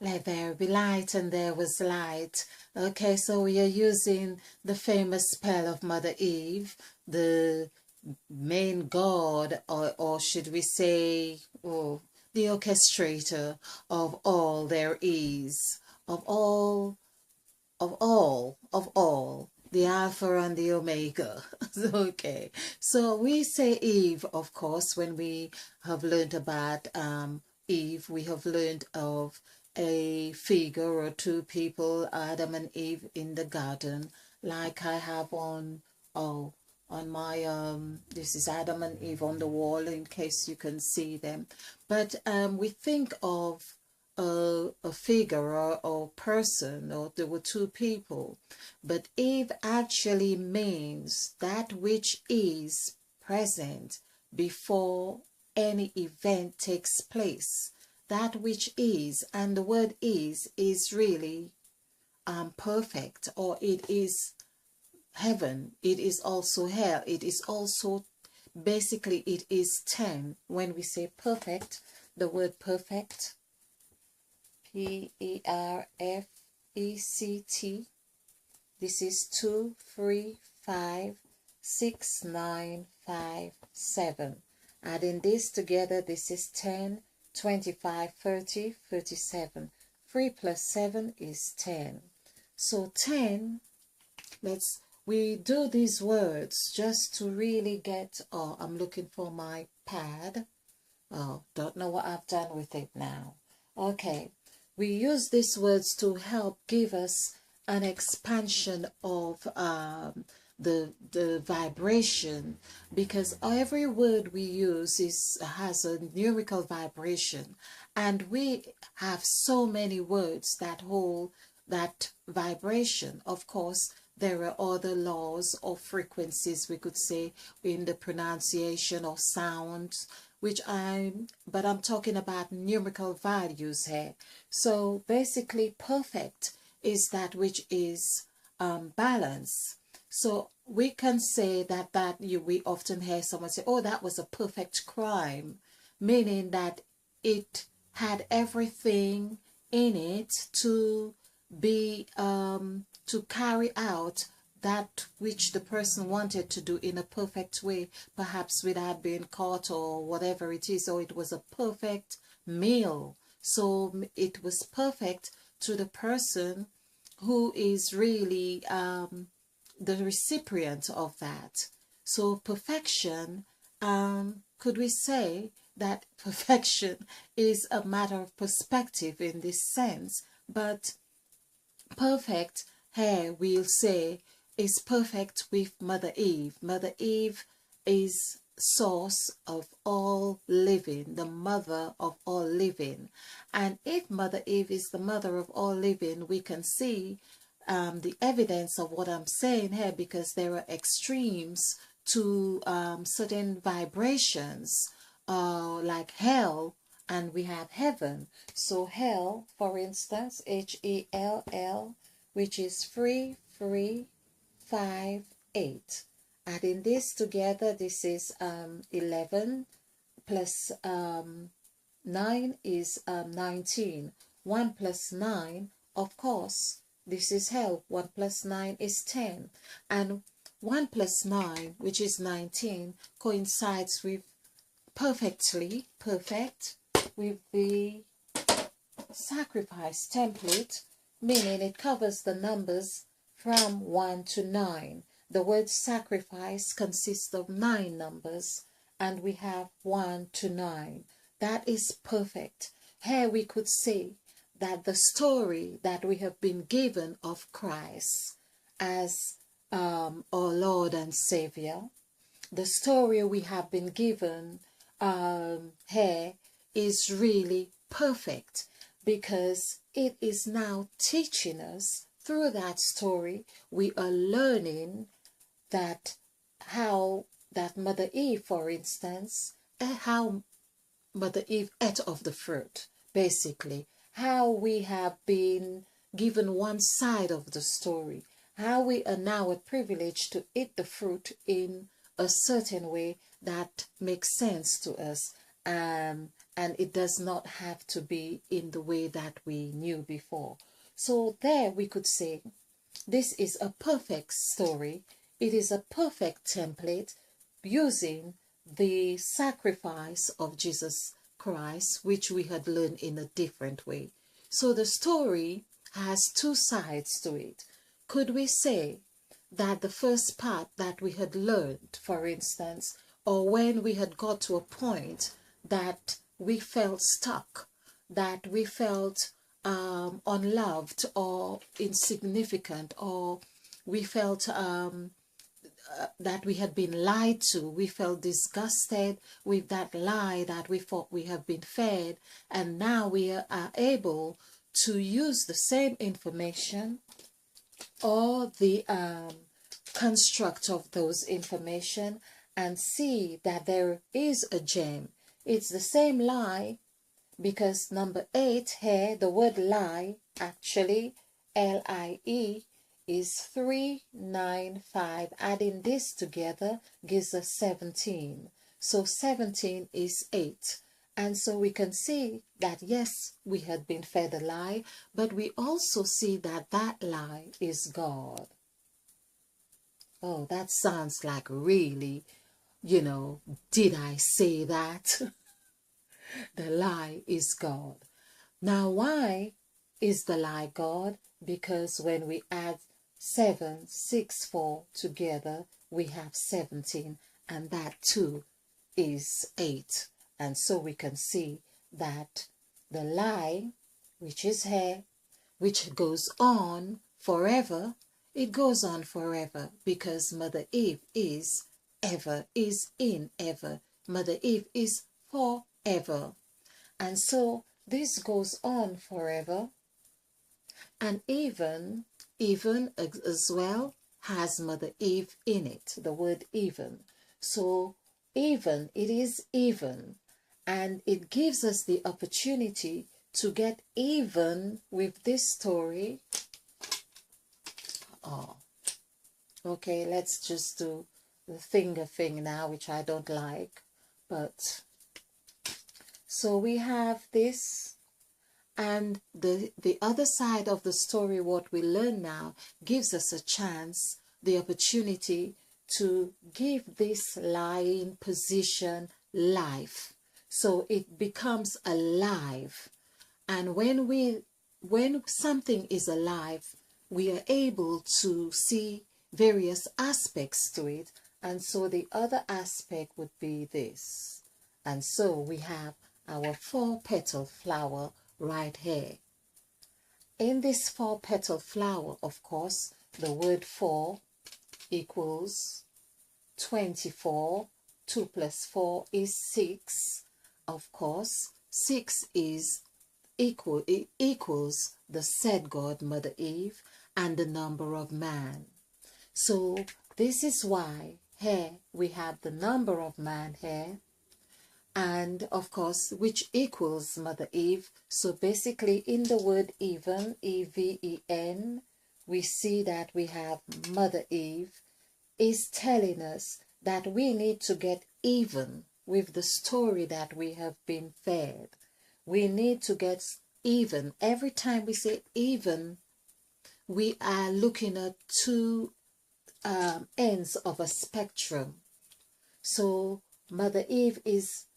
Let there be light, and there was light. Okay, so we are using the famous spell of Mother Eve, the main god, or should we say, oh, the orchestrator of all there is, of all, of all, the Alpha and the Omega. Okay, so we say Eve, of course, when we have learned about Eve, we have learned of a figure or two people, Adam and Eve in the garden, like I have oh, on my this is Adam and Eve on the wall in case you can see them. But we think of a figure or person, or there were two people, but Eve actually means that which is present before any event takes place, that which is. And the word is really perfect, or it is heaven, it is also hell, it is also, basically it is 10. When we say perfect, the word perfect, perfect, this is 2, 3, 5, 6, 9, 5, 7. Adding this together, this is 10, 25, 30, 37. 3 plus 7 is 10. So 10, we do these words just to really get, oh, I'm looking for my pad. Oh, don't know what I've done with it now. Okay, we use these words to help give us an expansion of the vibration, because every word we use has a numerical vibration, and we have so many words that hold that vibration. Of course, there are other laws or frequencies, we could say, in the pronunciation or sounds, but I'm talking about numerical values here. So basically, perfect is that which is balance. So we can say we often hear someone say, oh, that was a perfect crime, meaning that it had everything in it to be to carry out that which the person wanted to do in a perfect way, perhaps without being caught or whatever it is, or it was a perfect meal. So it was perfect to the person who is really the recipient of that. So perfection, could we say that perfection is a matter of perspective in this sense, but perfect here we'll say is perfect with Mother Eve. Mother Eve is source of all living, the mother of all living. And if Mother Eve is the mother of all living, we can see the evidence of what I'm saying here, because there are extremes to certain vibrations, like hell, and we have heaven. So hell, for instance, Hell, which is 3, 3, 5, 8. Adding this together, this is 11 plus 9 is 19. 1 plus 9, of course, this is hell. 1 plus 9 is 10. And 1 plus 9, which is 19, coincides with perfect with the sacrifice template, meaning it covers the numbers from 1 to 9. The word sacrifice consists of 9 numbers, and we have 1 to 9. That is perfect. Here we could say that the story that we have been given of Christ as our Lord and Savior, the story we have been given here is really perfect, because it is now teaching us through that story. We are learning that how that Mother Eve, for instance, how Mother Eve ate of the fruit, basically, how we have been given one side of the story, how we are now privileged to eat the fruit in a certain way that makes sense to us, and it does not have to be in the way that we knew before. So there we could say this is a perfect story. It is a perfect template using the sacrifice of Jesus Christ, which we had learned in a different way. So the story has two sides to it. Could we say that the first part that we had learned, for instance, or when we had got to a point that we felt stuck, that we felt unloved or insignificant, or we felt that we had been lied to, we felt disgusted with that lie that we thought we have been fed, and now we are able to use the same information or the construct of those information and see that there is a gem. It's the same lie, because number 8 here, the word lie, actually L-I-E, is 395. Adding this together gives us 17. So 17 is 8. And so we can see that yes, we had been fed a lie, but we also see that that lie is God. Oh, that sounds like really, did I say that? The lie is God. Now, why is the lie God? Because when we add 7, 6, 4 together, we have 17, and that too is 8. And so we can see that the lie, which is here, which goes on forever, it goes on forever because Mother Eve is ever, is in ever. Mother Eve is forever. And so this goes on forever, and even as well has Mother Eve in it, the word even. So even, it is even, and it gives us the opportunity to get even with this story. Oh, okay, let's just do the finger thing now, which I don't like, but so we have this, and the other side of the story, what we learn now, gives us a chance, the opportunity to give this lying position life. So it becomes alive. And when something is alive, we are able to see various aspects to it. And so the other aspect would be this. And so we have our 4-petal flower right here. In this 4-petal flower, of course, the word 4 equals 24. 2 plus 4 is 6. Of course, 6 is it equals the said God, Mother Eve, and the number of man. So this is why here we have the number of man here, and of course which equals Mother Eve. So basically in the word even, E-V-E-N, we see that we have Mother Eve is telling us that we need to get even with the story that we have been fed. We need to get even. Every time we say even, we are looking at two ends of a spectrum. So Mother Eve is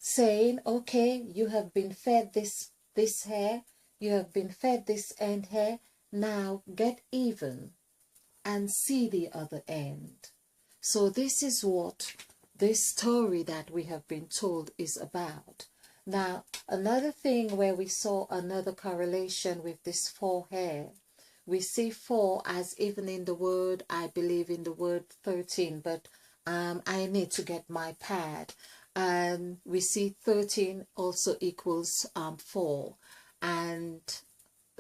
saying, okay, you have been fed this hair, you have been fed this end hair, now get even and see the other end. So this is what this story that we have been told is about. Now, another thing where we saw another correlation with this 4 hair, we see 4 as even in the word, I believe in the word 13, but I need to get my pad. And we see 13 also equals 4, and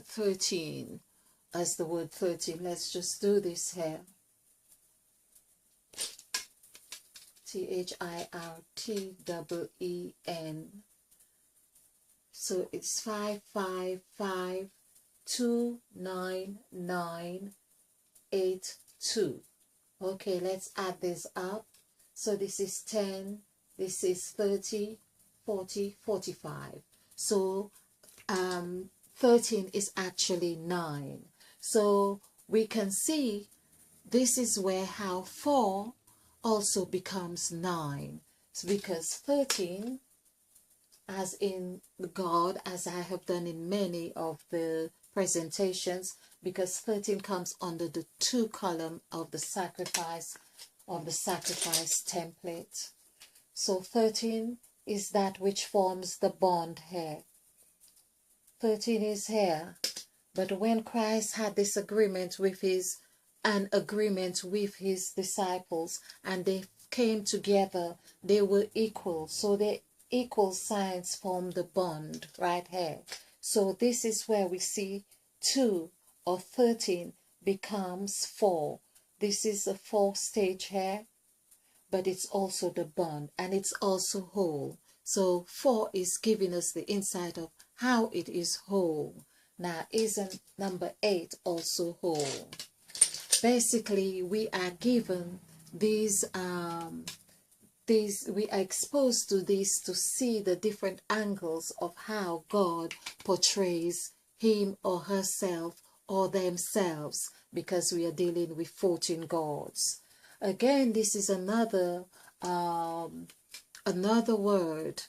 13 as the word 13. Let's just do this here. THIRTEEN. So it's 555299982. Okay, let's add this up. So this is 10, this is 30, 40, 45. So 13 is actually 9. So we can see this is where how 4 also becomes 9. It's because 13, as in God, as I have done in many of the presentations, because 13 comes under the 2 column of the sacrifice template. So 13 is that which forms the bond here. 13 is here. But when Christ had this agreement with his disciples, and they came together, they were equal. So the equal signs form the bond right here. So this is where we see 2 or 13 becomes 4. This is a 4 stage here, but it's also the bond, and it's also whole. So 4 is giving us the insight of how it is whole. Now, isn't number 8 also whole? Basically, we are given these, we are exposed to this to see the different angles of how God portrays him or herself or themselves, because we are dealing with 14 gods. Again, this is another word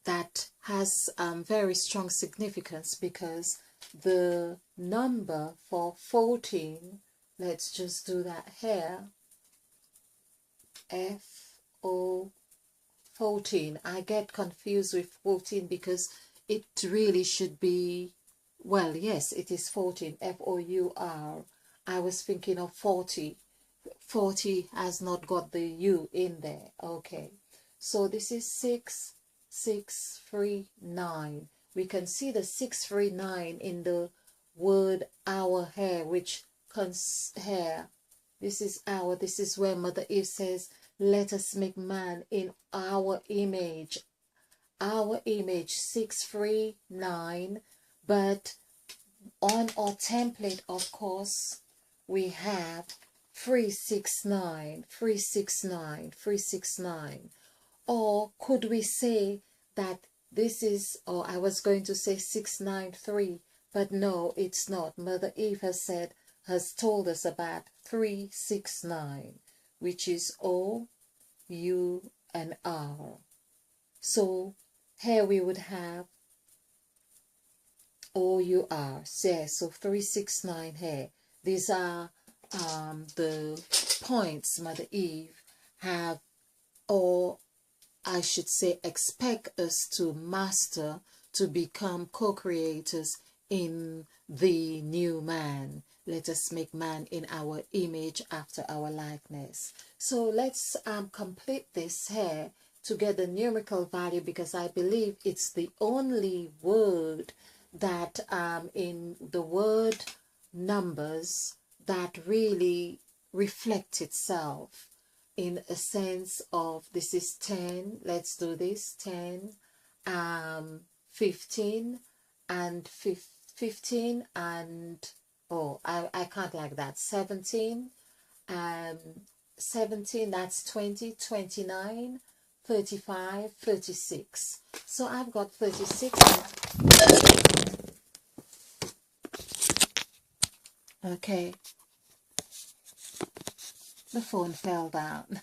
that has very strong significance, because the number for 14, let's just do that here, F-O 14. I get confused with 14 because it really should be, well, yes, it is 14, F-O-U-R. I was thinking of 40. 40 has not got the U in there. Okay, so this is 6, 6, 3, 9. We can see the 6, 3, 9 in the word our hair, which comes here. This is our, this is where Mother Eve says, let us make man in our image. Our image, 6, 3, 9. But on our template, of course, we have 3, 6, 9, 3, 6, 9, 3, 6, 9. Or could we say that this is, or I was going to say 6, 9, 3, but no, it's not. Mother Eve has told us about 3, 6, 9, which is O, U, and R. So here we would have O, U, R. So 3, 6, 9 here. These are the points Mother Eve have, or I should say expect us to master to become co-creators in the new man. Let us make man in our image after our likeness. So let's complete this here to get the numerical value, because I believe it's the only word that in the word numbers that really reflect itself in a sense of, this is 10, let's do this, 10, 15, and 15, and, oh, I can't like that, 17, 17, that's 20, 29, 35, 36. So I've got 36. Okay. The phone fell down.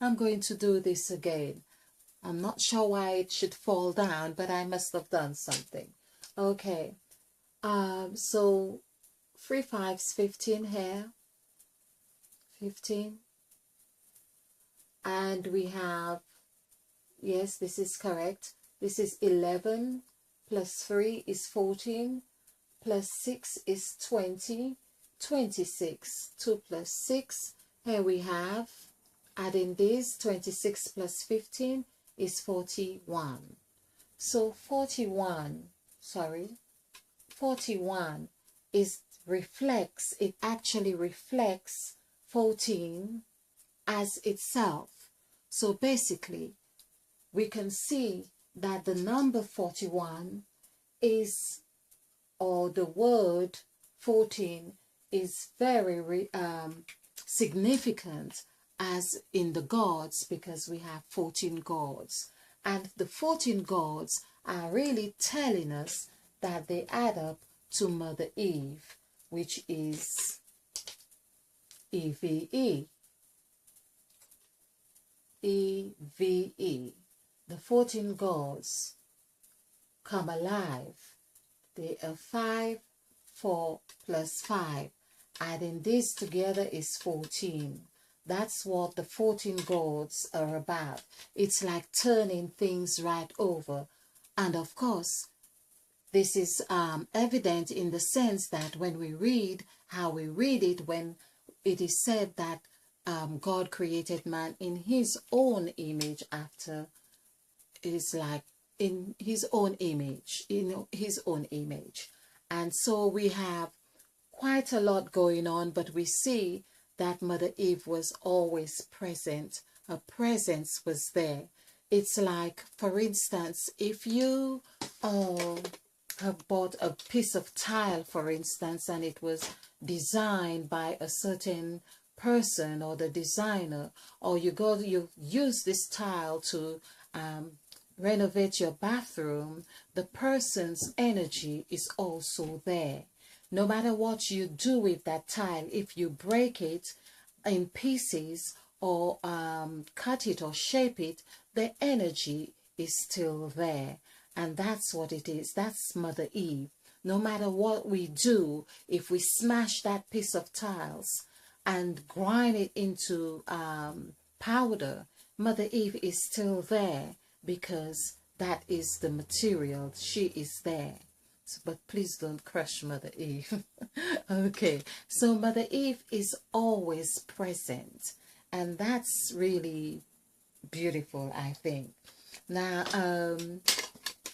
I'm going to do this again. I'm not sure why it should fall down, but I must have done something. Okay. So 3 5's 15 here. 15. And we have, yes, this is correct. This is 11 plus 3 is 14 plus 6 is 20. 26. 2 plus 6. Here we have, adding this, 26 plus 15 is 41. So 41 is reflects, it actually reflects 14 as itself. So basically, we can see that the number 41 is, or the word 14 is very significant as in the gods, because we have 14 gods. And the 14 gods are really telling us that they add up to Mother Eve, which is EVE. EVE. The 14 gods come alive. They are 5, 4 plus 5. Adding this together is 14. That's what the 14 gods are about. It's like turning things right over. And of course, this is evident in the sense that when we read, how we read it, when it is said that God created man in his own image, after is like in his own image, his own image. And so we have quite a lot going on, but we see that Mother Eve was always present. Her presence was there. It's like, for instance, if you have bought a piece of tile, for instance, and it was designed by a certain person or the designer, or you use this tile to renovate your bathroom, the person's energy is also there. No matter what you do with that tile, if you break it in pieces or cut it or shape it, the energy is still there. And that's what it is. That's Mother Eve. No matter what we do, if we smash that piece of tiles and grind it into powder, Mother Eve is still there, because that is the material. She is there. But please don't crush Mother Eve. Okay, so Mother Eve is always present, and that's really beautiful, I think. Now,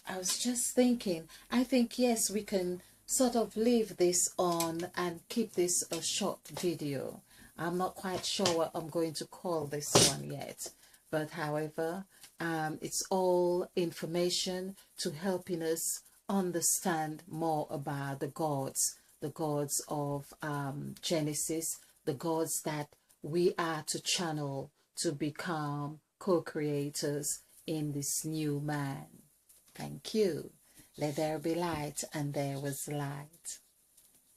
I was just thinking, I think, yes, we can sort of leave this on and keep this a short video. I'm not quite sure what I'm going to call this one yet, but however, it's all information to helping us understand more about the gods of Genesis, the gods that we are to channel to become co-creators in this new man. Thank you. Let there be light, and there was light.